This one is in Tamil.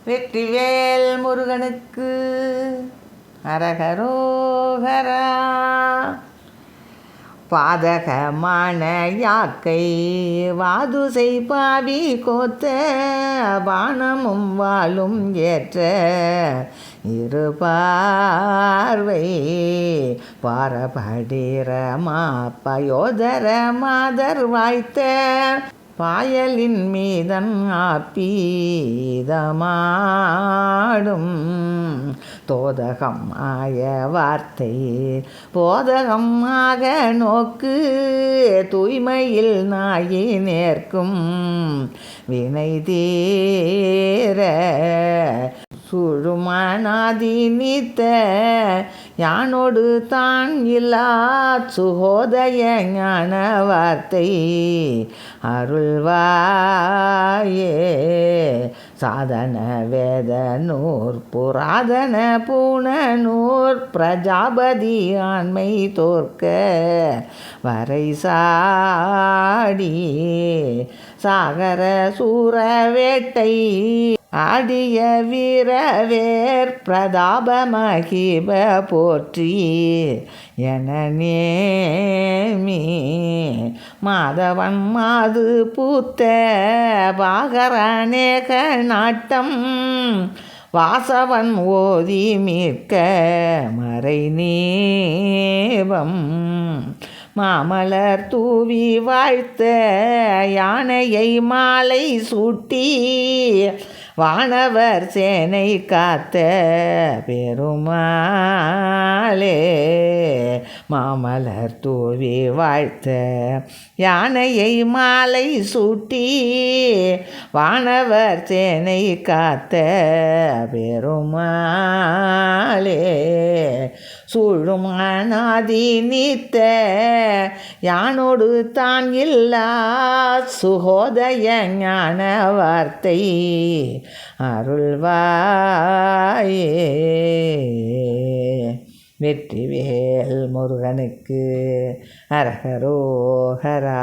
வெற்றிவேல் முருகனுக்கு அரகரோகரா. பாதகமான யாக்கை வாதுசை பாவி கோத்த பானமும் வாழும் ஏற்ற இருபார்வை பாரபடிர மாப்பயோதர மாதர் வாய்த்த பாயலின் மீதன் ஆப்பீதமாடும் தோதகம் ஆய வார்த்தை போதகம் ஆக நோக்கு தூய்மையில் நாயி நேர்க்கும் வினை தீர சுழுமனாதி நீத்த யானோடு தான் இல்லா சுகோதய ஞான வார்த்தை அருள்வாயே. சாதன வேத நூர் புராதன பூணநூர் பிரஜாபதி ஆண்மை தோற்க வரை சாடி சாகர சூர வேட்டை ஆடிய வீரவேர் பிரதாப மகிப போற்றி என நேமி மாதவன் மாது பூத்த பாகரநேக நாட்டம் வாசவன் ஓதி மீட்க மறை நீபம் மாமலர் தூவி வாழ்த்த யானையை மாலை சூட்டி வானவர் சேனை காத்த பெருமாளே. மாமலர் தூவி வாழ்த்த யானையை மாலை சூட்டி வானவர் சேனை காத்த பெருமாளே. சூழும் அநாதி நீத்த யானோடு தான் இல்லா சுகோதய ஞான வார்த்தை அருள்வாயே. வெற்றிவேல் முருகனுக்கு அரகரோகரா.